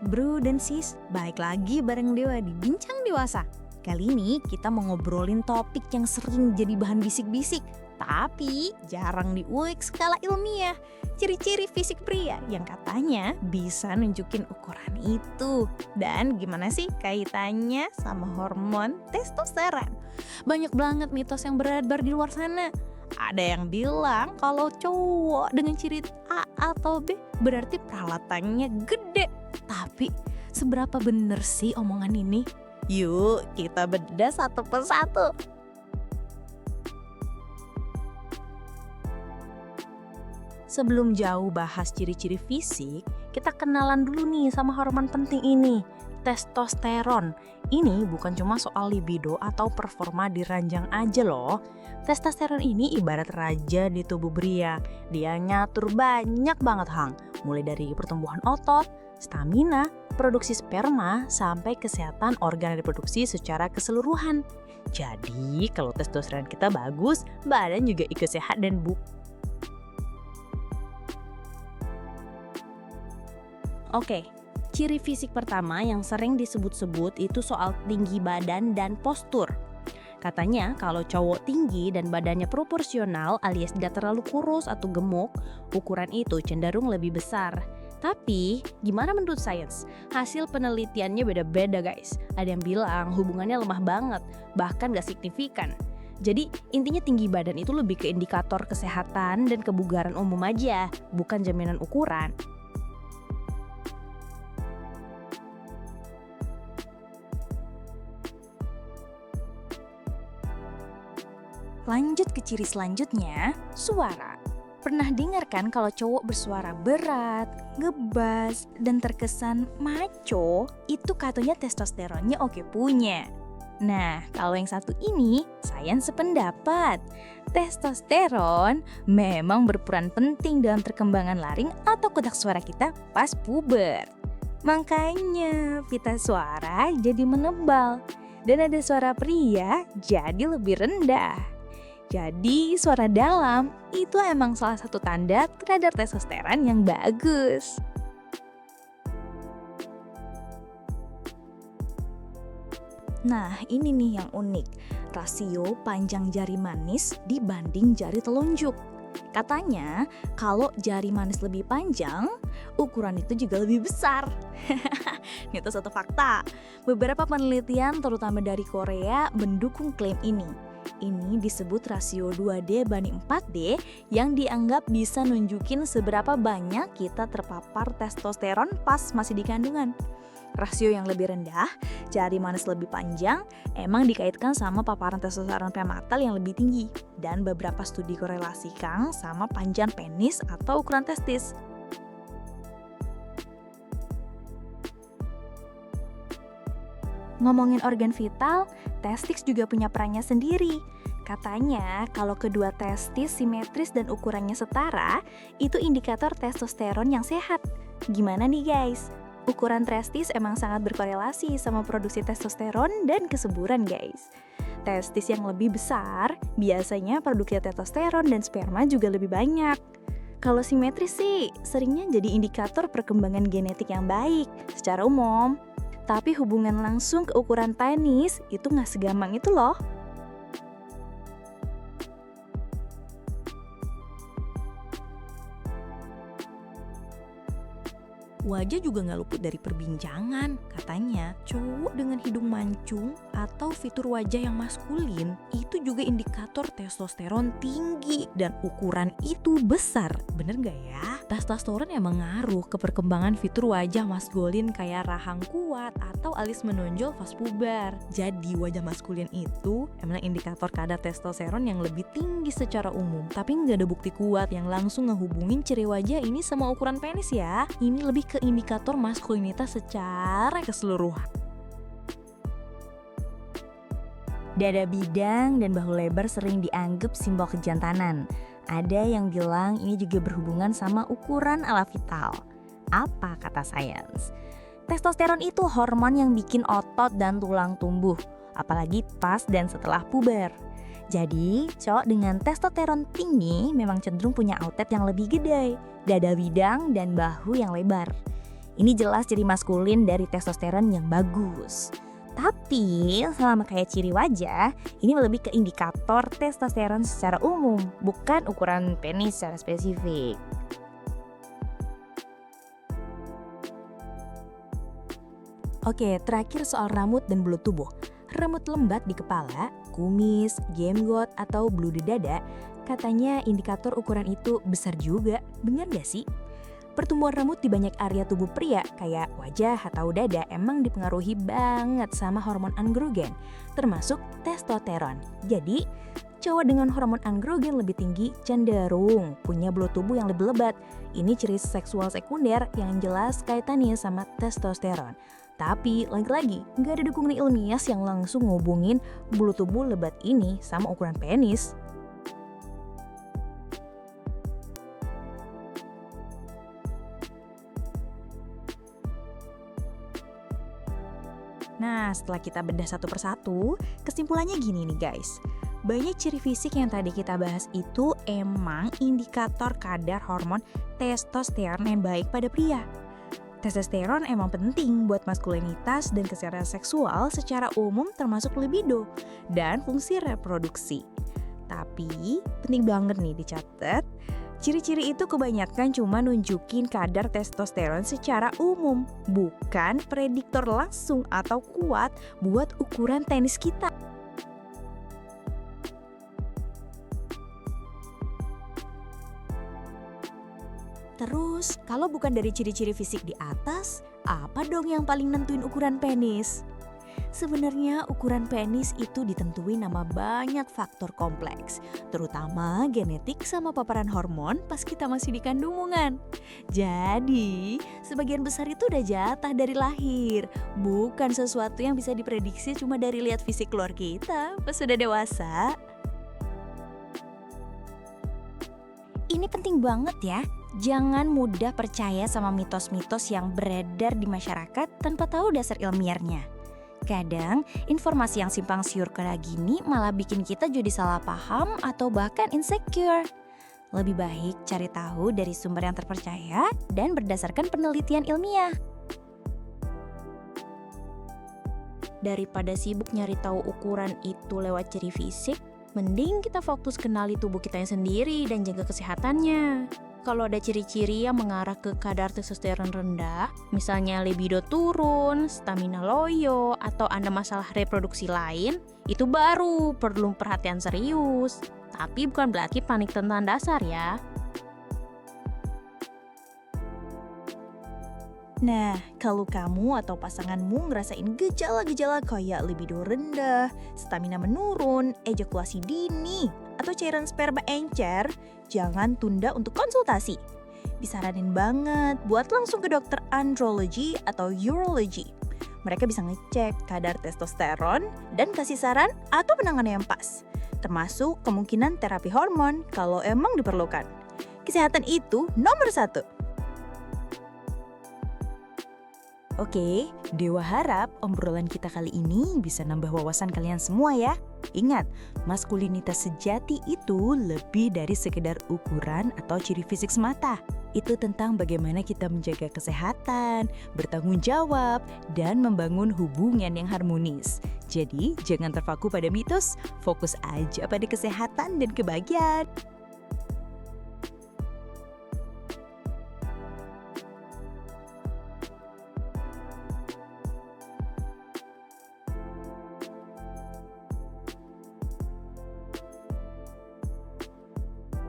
Bro dan sis, balik lagi bareng Dewa di Bincang Dewasa. Kali ini kita mau ngobrolin topik yang sering jadi bahan bisik-bisik, tapi jarang diulik skala ilmiah. Ciri-ciri fisik pria yang katanya bisa nunjukin ukuran itu. Dan gimana sih kaitannya sama hormon testosteron? Banyak banget mitos yang beredar di luar sana. Ada yang bilang kalau cowok dengan ciri A atau B berarti peralatannya gede. Tapi seberapa bener sih omongan ini? Yuk kita bedah satu persatu. Sebelum jauh bahas ciri-ciri fisik, kita kenalan dulu nih sama hormon penting ini, testosteron. Ini bukan cuma soal libido atau performa di ranjang aja loh. Testosteron ini ibarat raja di tubuh pria. Dia ngatur banyak banget hang, mulai dari pertumbuhan otot, stamina, produksi sperma, sampai kesehatan organ reproduksi secara keseluruhan. Jadi kalau testosteron kita bagus, badan juga ikut sehat dan Oke, ciri fisik pertama yang sering disebut-sebut itu soal tinggi badan dan postur. Katanya kalau cowok tinggi dan badannya proporsional alias tidak terlalu kurus atau gemuk, ukuran itu cenderung lebih besar. Tapi gimana menurut sains? Hasil penelitiannya beda-beda guys. Ada yang bilang hubungannya lemah banget, bahkan gak signifikan. Jadi intinya tinggi badan itu lebih ke indikator kesehatan dan kebugaran umum aja, bukan jaminan ukuran. Lanjut ke ciri selanjutnya, suara. Pernah dengar kan kalau cowok bersuara berat, ngebas, dan terkesan maco, itu katanya testosteronnya oke punya. Nah, kalau yang satu ini, sains sependapat. Testosteron memang berperan penting dalam perkembangan laring atau kotak suara kita pas puber. Makanya pita suara jadi menebal, dan ada suara pria jadi lebih rendah. Jadi suara dalam itu emang salah satu tanda kadar testosteron yang bagus. Nah ini nih yang unik, rasio panjang jari manis dibanding jari telunjuk. Katanya kalau jari manis lebih panjang, ukuran itu juga lebih besar. Itu satu fakta. Beberapa penelitian terutama dari Korea mendukung klaim ini. Ini disebut rasio 2D banding 4D yang dianggap bisa nunjukin seberapa banyak kita terpapar testosteron pas masih di kandungan. Rasio yang lebih rendah, jari manis lebih panjang, emang dikaitkan sama paparan testosteron prenatal yang lebih tinggi. Dan beberapa studi korelasikan sama panjang penis atau ukuran testis. Ngomongin organ vital, testis juga punya perannya sendiri. Katanya kalau kedua testis simetris dan ukurannya setara, itu indikator testosteron yang sehat. Gimana nih guys? Ukuran testis emang sangat berkorelasi sama produksi testosteron dan kesuburan guys. Testis yang lebih besar, biasanya produksi testosteron dan sperma juga lebih banyak. Kalau simetris sih, seringnya jadi indikator perkembangan genetik yang baik secara umum. Tapi hubungan langsung ke ukuran penis itu gak segampang itu loh. Wajah juga gak luput dari perbincangan. Katanya cowok dengan hidung mancung atau fitur wajah yang maskulin itu juga indikator testosteron tinggi dan ukuran itu besar. Bener gak ya? Testosteron emang ngaruh ke perkembangan fitur wajah maskulin kayak rahang kuat atau alis menonjol pas puber. Jadi wajah maskulin itu emang indikator kadar testosteron yang lebih tinggi secara umum. Tapi gak ada bukti kuat yang langsung ngehubungin ciri wajah ini sama ukuran penis ya. Ini lebih ke indikator maskulinitas secara keseluruhan. Dada bidang dan bahu lebar sering dianggap simbol kejantanan. Ada yang bilang ini juga berhubungan sama ukuran ala vital. Apa kata sains? Testosteron itu hormon yang bikin otot dan tulang tumbuh, apalagi pas dan setelah puber. Jadi, cowok dengan testosteron tinggi memang cenderung punya otot yang lebih gede, dada bidang dan bahu yang lebar. Ini jelas ciri maskulin dari testosteron yang bagus. Tapi selama kayak ciri wajah, ini lebih ke indikator testosteron secara umum, bukan ukuran penis secara spesifik. Oke, terakhir soal rambut dan bulu tubuh. Rambut lembat di kepala, kumis, jenggot, atau bulu di dada, katanya indikator ukuran itu besar juga. Benar gak sih? Pertumbuhan rambut di banyak area tubuh pria kayak wajah atau dada emang dipengaruhi banget sama hormon androgen, termasuk testosteron. Jadi, cowok dengan hormon androgen lebih tinggi cenderung punya bulu tubuh yang lebih lebat. Ini ciri seksual sekunder yang jelas kaitannya sama testosteron. Tapi lagi-lagi nggak ada dukungan ilmiah yang langsung ngubungin bulu tubuh lebat ini sama ukuran penis. Nah, setelah kita bedah satu persatu, kesimpulannya gini nih guys. Banyak ciri fisik yang tadi kita bahas itu emang indikator kadar hormon testosteron yang baik pada pria. Testosteron emang penting buat maskulinitas dan kesehatan seksual secara umum termasuk libido dan fungsi reproduksi. Tapi penting banget nih dicatat, ciri-ciri itu kebanyakan cuma nunjukin kadar testosteron secara umum, bukan prediktor langsung atau kuat buat ukuran tenis kita. Terus, kalau bukan dari ciri-ciri fisik di atas, apa dong yang paling nentuin ukuran penis? Sebenarnya ukuran penis itu ditentuin sama banyak faktor kompleks, terutama genetik sama paparan hormon pas kita masih di kandungan. Jadi, sebagian besar itu udah jatah dari lahir, bukan sesuatu yang bisa diprediksi cuma dari lihat fisik keluar kita pas sudah dewasa. Ini penting banget ya. Jangan mudah percaya sama mitos-mitos yang beredar di masyarakat tanpa tahu dasar ilmiahnya. Kadang, informasi yang simpang siur kayak gini malah bikin kita jadi salah paham atau bahkan insecure. Lebih baik cari tahu dari sumber yang terpercaya dan berdasarkan penelitian ilmiah. Daripada sibuk nyari tahu ukuran itu lewat ciri fisik, mending kita fokus kenali tubuh kita sendiri dan jaga kesehatannya. Kalau ada ciri-ciri yang mengarah ke kadar testosteron rendah, misalnya libido turun, stamina loyo, atau ada masalah reproduksi lain, itu baru perlu perhatian serius. Tapi bukan berarti panik tentang dasar ya. Nah, kalau kamu atau pasanganmu ngerasain gejala-gejala kayak libido rendah, stamina menurun, ejakulasi dini, atau cairan sperma encer, jangan tunda untuk konsultasi. Disaranin banget buat langsung ke dokter andrologi atau urologi. Mereka bisa ngecek kadar testosteron dan kasih saran atau penanganan yang pas. Termasuk kemungkinan terapi hormon kalau emang diperlukan. Kesehatan itu nomor 1. Oke, Dewa harap obrolan kita kali ini bisa nambah wawasan kalian semua ya. Ingat, maskulinitas sejati itu lebih dari sekedar ukuran atau ciri fisik semata. Itu tentang bagaimana kita menjaga kesehatan, bertanggung jawab, dan membangun hubungan yang harmonis. Jadi, jangan terpaku pada mitos, fokus aja pada kesehatan dan kebahagiaan.